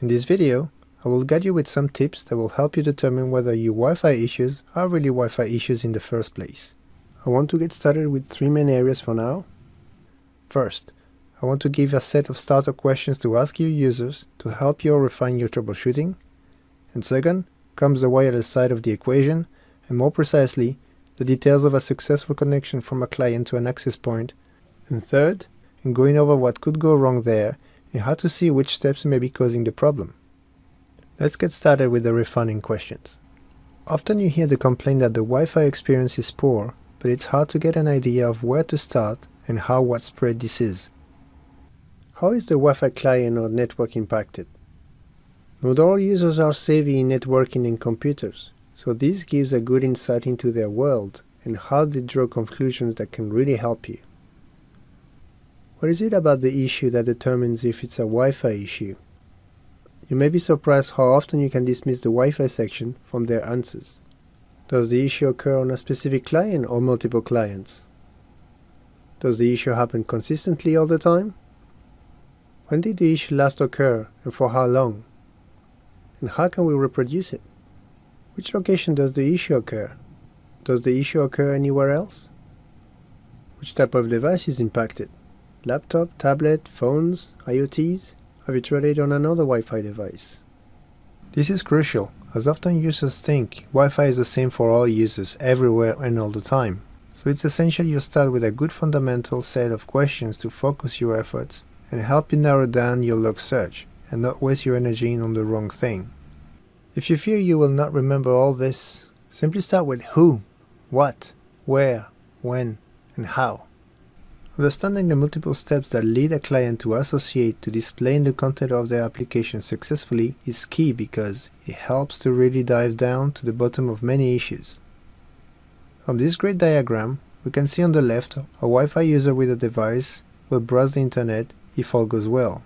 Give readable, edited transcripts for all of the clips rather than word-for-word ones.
In this video, I will guide you with some tips that will help you determine whether your Wi-Fi issues are really Wi-Fi issues in the first place. I want to get started with three main areas for now. First, I want to give a set of starter questions to ask your users to help you refine your troubleshooting. And second, comes the wireless side of the equation, and more precisely, the details of a successful connection from a client to an access point. And third, in going over what could go wrong there and how to see which steps may be causing the problem. Let's get started with the refining questions. Often you hear the complaint that the Wi-Fi experience is poor, but it's hard to get an idea of where to start and how widespread this is. How is the Wi-Fi client or network impacted? Not all users are savvy in networking and computers, so this gives a good insight into their world and how they draw conclusions that can really help you. What is it about the issue that determines if it's a Wi-Fi issue? You may be surprised how often you can dismiss the Wi-Fi section from their answers. Does the issue occur on a specific client or multiple clients? Does the issue happen consistently all the time? When did the issue last occur and for how long? And how can we reproduce it? Which location does the issue occur? Does the issue occur anywhere else? Which type of device is impacted? Laptop, tablet, phones, IoTs? Have you tried it on another Wi-Fi device? This is crucial, as often users think Wi-Fi is the same for all users everywhere and all the time. So it's essential you start with a good fundamental set of questions to focus your efforts and help you narrow down your log search and not waste your energy on the wrong thing. If you fear you will not remember all this, simply start with who, what, where, when, and how. Understanding the multiple steps that lead a client to associate to displaying the content of their application successfully is key because it helps to really dive down to the bottom of many issues. From this great diagram, we can see on the left a Wi-Fi user with a device will browse the internet if all goes well.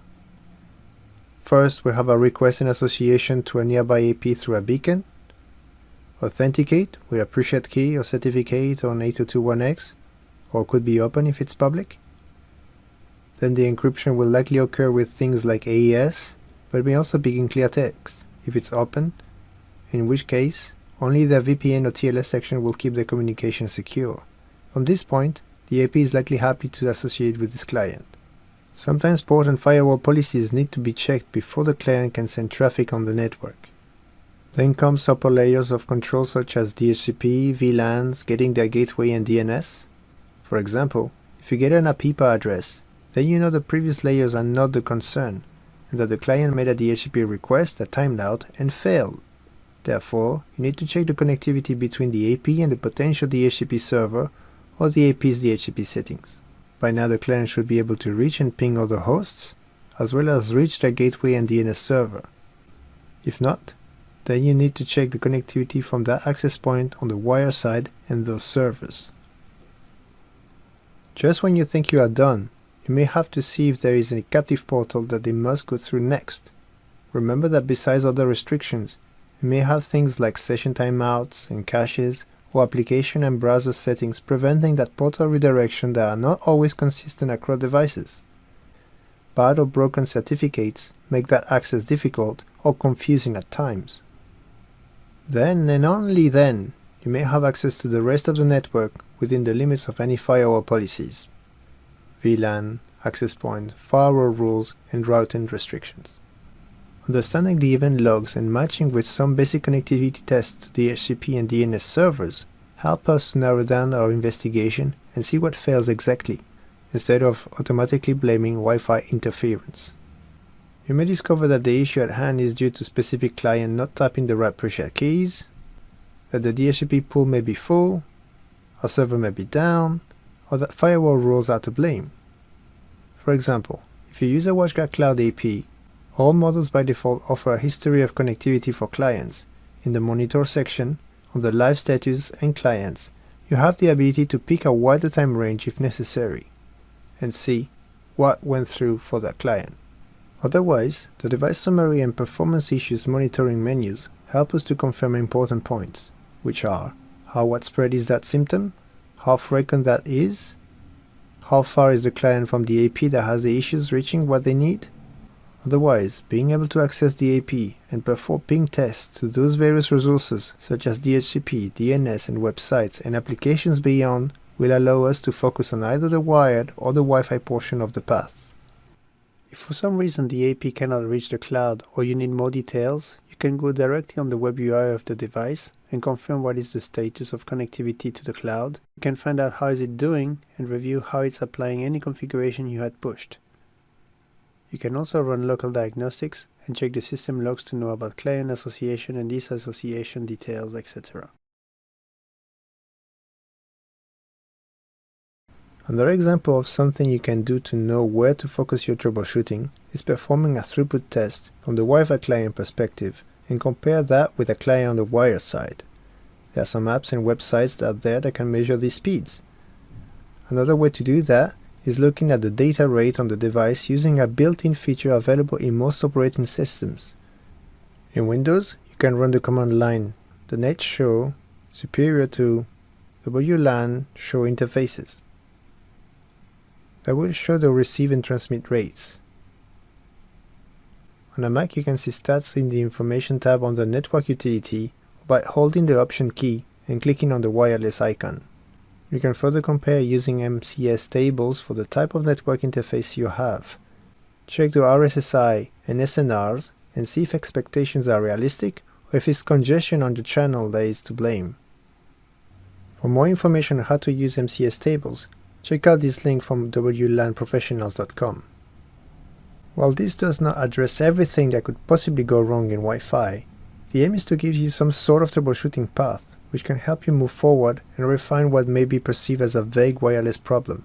First, we have a request in association to a nearby AP through a beacon, authenticate with a preset key or certificate on 8021X, or could be open if it's public. Then the encryption will likely occur with things like AES, but may also be in clear text if it's open, in which case only the VPN or TLS section will keep the communication secure. From this point, the AP is likely happy to associate with this client. Sometimes port and firewall policies need to be checked before the client can send traffic on the network. Then comes upper layers of control such as DHCP, VLANs, getting their gateway and DNS. For example, if you get an APIPA address, then you know the previous layers are not the concern, and that the client made a DHCP request that timed out and failed. Therefore, you need to check the connectivity between the AP and the potential DHCP server or the AP's DHCP settings. By now the client should be able to reach and ping other hosts, as well as reach their gateway and DNS server. If not, then you need to check the connectivity from that access point on the wire side and those servers. Just when you think you are done, you may have to see if there is a captive portal that they must go through next. Remember that besides other restrictions, you may have things like session timeouts and caches or application and browser settings preventing that portal redirection that are not always consistent across devices. Bad or broken certificates make that access difficult or confusing at times. Then and only then, you may have access to the rest of the network within the limits of any firewall policies, VLAN, access point, firewall rules, and routing restrictions. Understanding the event logs and matching with some basic connectivity tests to DHCP and DNS servers help us to narrow down our investigation and see what fails exactly, instead of automatically blaming Wi-Fi interference. You may discover that the issue at hand is due to specific client not tapping the right preset keys, that the DHCP pool may be full, a server may be down, or that firewall rules are to blame. For example, if you use a WatchGuard Cloud AP, all models by default offer a history of connectivity for clients. In the Monitor section, on the Live Status and Clients, you have the ability to pick a wider time range if necessary, and see what went through for that client. Otherwise, the device summary and performance issues monitoring menus help us to confirm important points, which are how widespread is that symptom, how frequent that is, how far is the client from the AP that has the issues reaching what they need, Otherwise, being able to access the AP and perform ping tests to those various resources such as DHCP, DNS and websites and applications beyond will allow us to focus on either the wired or the Wi-Fi portion of the path. If for some reason the AP cannot reach the cloud or you need more details, you can go directly on the web UI of the device and confirm what is the status of connectivity to the cloud. You can find out how is it doing and review how it's applying any configuration you had pushed. You can also run local diagnostics and check the system logs to know about client association and disassociation details, etc. Another example of something you can do to know where to focus your troubleshooting is performing a throughput test from the Wi-Fi client perspective and compare that with a client on the wired side. There are some apps and websites out there that can measure these speeds. Another way to do that is looking at the data rate on the device using a built-in feature available in most operating systems. In Windows, you can run the command line the net show superior to WLAN show interfaces. That will show the receive and transmit rates. On a Mac, you can see stats in the Information tab on the Network utility by holding the Option key and clicking on the wireless icon. You can further compare using MCS tables for the type of network interface you have. Check the RSSI and SNRs and see if expectations are realistic or if it's congestion on the channel that is to blame. For more information on how to use MCS tables, check out this link from WLANprofessionals.com. While this does not address everything that could possibly go wrong in Wi-Fi, the aim is to give you some sort of troubleshooting path which can help you move forward and refine what may be perceived as a vague wireless problem.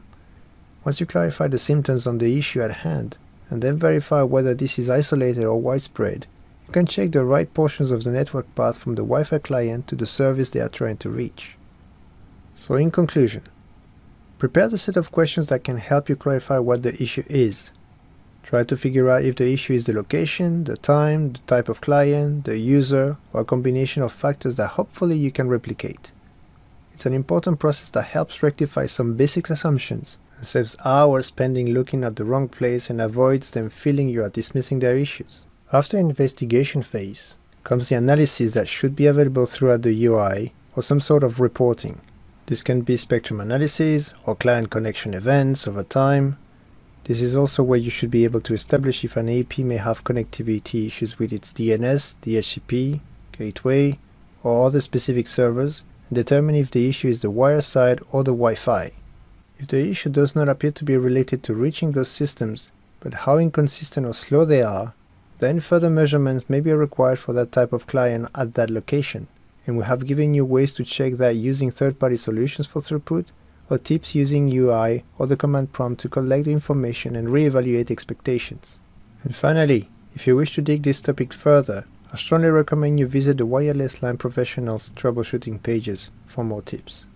Once you clarify the symptoms on the issue at hand, and then verify whether this is isolated or widespread, you can check the right portions of the network path from the Wi-Fi client to the service they are trying to reach. So in conclusion, prepare the set of questions that can help you clarify what the issue is. Try to figure out if the issue is the location, the time, the type of client, the user, or a combination of factors that hopefully you can replicate. It's an important process that helps rectify some basic assumptions and saves hours spending looking at the wrong place and avoids them feeling you are dismissing their issues. After the investigation phase comes the analysis that should be available throughout the UI or some sort of reporting. This can be spectrum analysis or client connection events over time. This is also where you should be able to establish if an AP may have connectivity issues with its DNS, DHCP, gateway, or other specific servers, and determine if the issue is the wire side or the Wi-Fi. If the issue does not appear to be related to reaching those systems, but how inconsistent or slow they are, then further measurements may be required for that type of client at that location, and we have given you ways to check that using third-party solutions for throughput, or tips using UI or the command prompt to collect the information and re-evaluate expectations. And finally, if you wish to dig this topic further, I strongly recommend you visit the Wireless LAN Professionals troubleshooting pages for more tips.